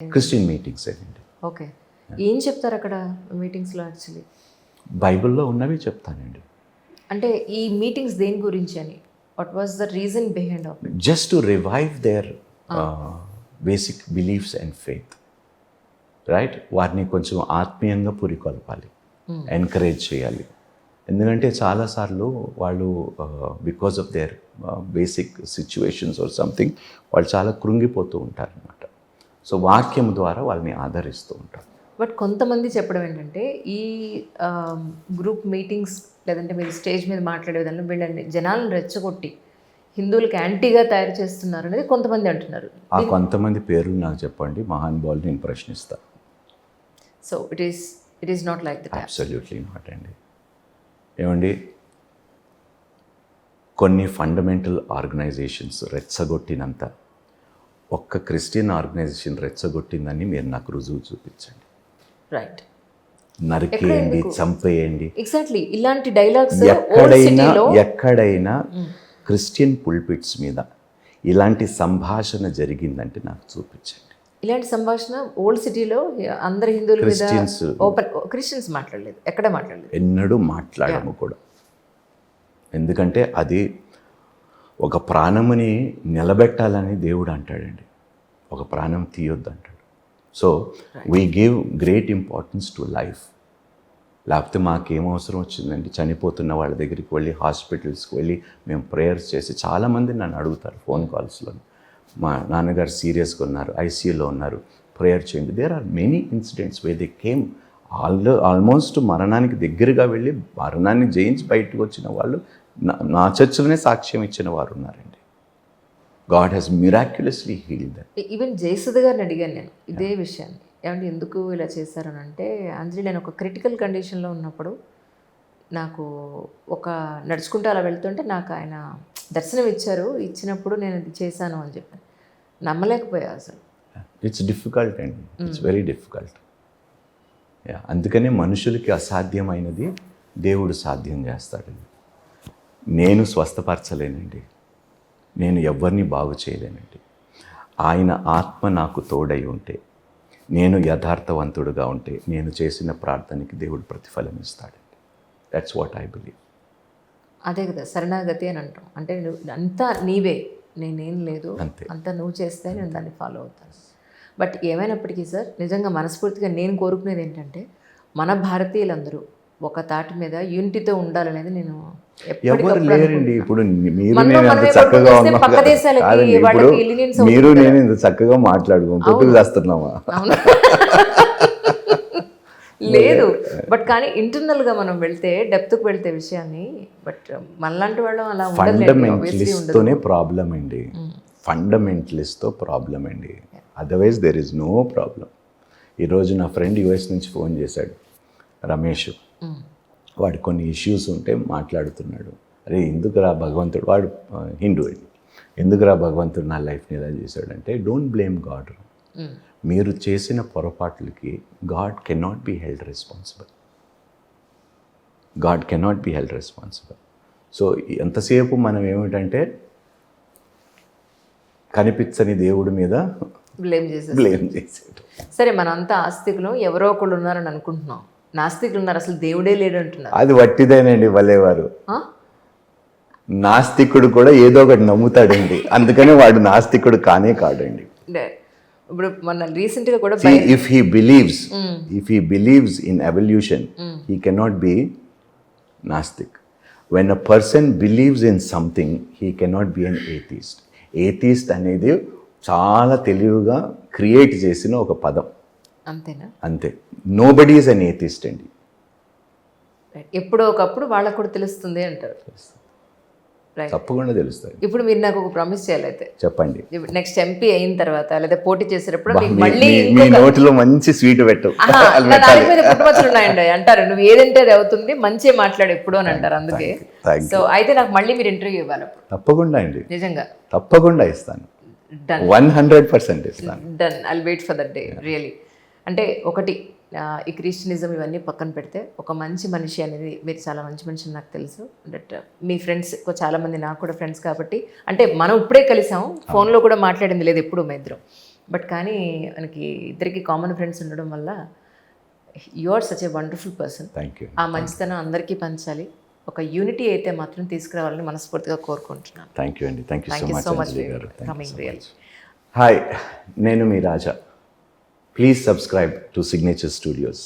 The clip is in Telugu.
క్రిస్టియన్ మీటింగ్స్ అండి. ఓకే. ఏం చెప్తారు అక్కడ మీటింగ్స్లో యాక్చువల్లీ? బైబిల్లో ఉన్నవి చెప్తానండి. అంటే ఈ మీటింగ్స్ దేని గురించి అని? What was the reason behind of? Just to revive their basic beliefs and faith, right? వారిని కొంచెం ఆత్మీయంగా పురికొల్పాలి, ఎంకరేజ్ చేయాలి. ఎందుకంటే చాలాసార్లు వాళ్ళు because of their basic situations or something వాళ్ళు చాలా కృంగిపోతూ ఉంటారు అన్నమాట. సో వాక్యం ద్వారా వాళ్ళని ఆదరిస్తూ ఉంటారు. బట్ కొంతమంది చెప్పడం ఏంటంటే ఈ గ్రూప్ మీటింగ్స్ లేదంటే మీరు స్టేజ్ మీద మాట్లాడే విధానంలో వీళ్ళని జనాలను రెచ్చగొట్టి హిందువులకు యాంటీగా తయారు చేస్తున్నారు అనేది కొంతమంది అంటున్నారు. ఆ కొంతమంది పేర్లు నాకు చెప్పండి, మహానుభావులు నేను ప్రశ్నిస్తాను. So it is not like that. Absolutely not అండి. ఏమండి, కొన్ని ఫండమెంటల్ ఆర్గనైజేషన్స్ రెచ్చగొట్టినంత ఒక్క క్రిస్టియన్ ఆర్గనైజేషన్ రెచ్చగొట్టిందని మీరు నాకు రుజువు చూపించండి. రైట్. నరికేయండి, చంపేయండి. ఎగ్జాక్ట్లీ ఇలాంటి డైలాగ్స్ ఎక్కడైనా క్రిస్టియన్ పుల్పిట్స్ మీద ఇలాంటి సంభాషణ జరిగిందంటే నాకు చూపించండి. ఇలాంటి సంభాషణ ఓల్డ్ సిటీలో అందరు హిందువుల మీద క్రిస్టియన్స్ మాట్లాడలేదు, ఎక్కడ మాట్లాడలేదు, ఎన్నడూ మాట్లాడము కూడా. ఎందుకంటే అది ఒక ప్రాణముని నిలబెట్టాలని దేవుడు అంటాడండి, ఒక ప్రాణం తీయొద్దు అంటాడు. So we give great importance to life. లేకపోతే మాకేం అవసరం వచ్చిందండి, చనిపోతున్న వాళ్ళ దగ్గరికి వెళ్ళి హాస్పిటల్స్కి వెళ్ళి మేము ప్రేయర్స్ చేసి, చాలామంది నన్ను అడుగుతారు ఫోన్ కాల్స్లో, మా నాన్నగారు సీరియస్గా ఉన్నారు, ఐసీయూలో ఉన్నారు, ప్రేయర్ చేయండి. There are many incidents way they came almost మరణానికి దగ్గరగా వెళ్ళి మరణాన్ని జయించి బయటకు వచ్చిన వాళ్ళు నా చర్చలోనే సాక్ష్యం ఇచ్చిన వారు ఉన్నారండి. God has miraculously healed them. Even Jayasudha గారిని అడిగాను నేను ఇదే విషయాన్ని, ఏమంటే ఎందుకు ఇలా చేశారని అంటే, అంజలి నేను ఒక క్రిటికల్ కండిషన్లో ఉన్నప్పుడు నాకు ఒక నడుచుకుంటూ అలా వెళ్తుంటే నాకు ఆయన దర్శనం ఇచ్చినప్పుడు నేను ఇది చేశాను అని చెప్పాను. నమ్మలేకపోయా అసలు. ఇట్స్ డిఫికల్ట్ అండి, ఇట్స్ వెరీ డిఫికల్ట్. అందుకనే మనుషులకి అసాధ్యమైనది దేవుడు సాధ్యం చేస్తాడండి. నేను స్వస్థపరచలేనండి, నేను ఎవరిని బాగు చేయలేనండి. ఆయన ఆత్మ నాకు తోడై ఉంటే, నేను యథార్థవంతుడుగా ఉంటే, నేను చేసిన ప్రార్థనకి దేవుడు ప్రతిఫలం ఇస్తాడండి. That's what I believe. అదే కదా శరణాగతి అని అంటాం. అంటే నువ్వు అంతా నీవే, నేనేం లేదు, అంతా నువ్వు చేస్తే నేను దాన్ని ఫాలో అవుతాను. బట్ ఏమైనప్పటికీ సార్, నిజంగా మనస్ఫూర్తిగా నేను కోరుకునేది ఏంటంటే మన భారతీయులందరూ ఒక తాటి మీద యూనిటీతో ఉండాలనేది నేను ఎవరు లేరండి. ఇప్పుడు మీరు నేను ఇంత చక్కగా మీరు నేను ఇంత చక్కగా మాట్లాడుకోం కొట్టుకు చేస్తున్నామా? లేదు. బట్ కానీ ఇంటర్నల్గా మనం వెళ్తే డెప్త్కి వెళ్తే విషయాన్ని, బట్ మనలాంటి వాళ్ళు అలా ఫండమెంటలిస్ట్తోనే ప్రాబ్లం అండి, ఫండమెంటలిస్ట్తో ప్రాబ్లం అండి. Otherwise there is no problem. ఈరోజు నా ఫ్రెండ్ యుఎస్ నుంచి ఫోన్ చేశాడు, రమేష్. వాడు కొన్ని ఇష్యూస్ ఉంటే మాట్లాడుతున్నాడు. అరే ఎందుకురా భగవంతుడు, వాడు హిందూ అండి, ఎందుకురా భగవంతుడు నా లైఫ్ని ఎలా చేశాడంటే, డోంట్ బ్లేమ్ గాడ్. మీరు చేసిన పొరపాట్లకి God cannot be held responsible. God cannot be held responsible. So ఎంతసేపు మనం ఏమిటంటే కనిపించని దేవుడి మీద బ్లేమ్ చేసేది. సరే, మనంతా ఆస్తికులు, ఎవరో ఒకళ్ళు ఉన్నారని అనుకుంటున్నాం, నాస్తికులు ఉన్నారు, అసలు దేవుడే లేడు అంటున్నారు. అది వట్టిదేనండి. వల్లేవారు నాస్తికుడు కూడా ఏదో ఒకటి నమ్ముతాడండి, అందుకని వాడు నాస్తికుడు కానే కాడండి. ఇప్పుడు మన రీసెంట్గా కూడా if he believes in evolution he cannot be నాస్తిక్. When a person believes in something he cannot be an atheist. Atheist అనేది చాలా తెలివిగా క్రియేట్ చేసిన ఒక పదం. అంతేనా? అంతే. నోబడీ ఈజ్ అన్ ఏథిస్ట్ అండి. ఎప్పుడో ఒకప్పుడు వాళ్ళకు కూడా తెలుస్తుంది అంటారు. తప్పకుండా తెలుస్తుంది. ఇప్పుడు మీరు నాకు ఒక ప్రామిస్ చేయాలి అయితే. చెప్పండి. నెక్స్ట్ ఎంపీ అయిన తర్వాత లేదా పోటీ చేసేటప్పుడు మీ నోటిలో మంచి స్వీట్ పెట్టు. పుట్టుమచ్చలు ఉన్నాయండి అంటారు, నువ్వు ఏదంటే అది అవుతుంది, మంచిగా మాట్లాడు ఎప్పుడు అని అంటారు. అందుకే సో అయితే నాకు మళ్ళీ మీరు ఇంటర్వ్యూ ఇవ్వాలి. తప్పకుండా అండి, నిజంగా తప్పకుండా ఇస్తాను. 100% ఇస్తాను. Done. I'll wait for that day really. అంటే ఒకటి, ఈ క్రిస్టియనిజం ఇవన్నీ పక్కన పెడితే ఒక మంచి మనిషి అనేది, మీరు చాలా మంచి మనిషి అని నాకు తెలుసు. బట్ మీ ఫ్రెండ్స్ చాలామంది నాకు కూడా ఫ్రెండ్స్ కాబట్టి, అంటే మనం ఇప్పుడే కలిసాం, ఫోన్లో కూడా మాట్లాడింది లేదు ఎప్పుడు మా ఇద్దరం. బట్ కానీ మనకి ఇద్దరికి కామన్ ఫ్రెండ్స్ ఉండడం వల్ల you are such a wonderful person. Thank you ఆ మంచితనం అందరికీ పంచాలి, ఒక యూనిటీ అయితే మాత్రం తీసుకురావాలని మనస్ఫూర్తిగా కోరుకుంటున్నాను. థ్యాంక్ యూ అండి. Thank you thank so you much so much Anjali garu. Coming real. Hi, నేను మీ Raja. Please subscribe to signature studios.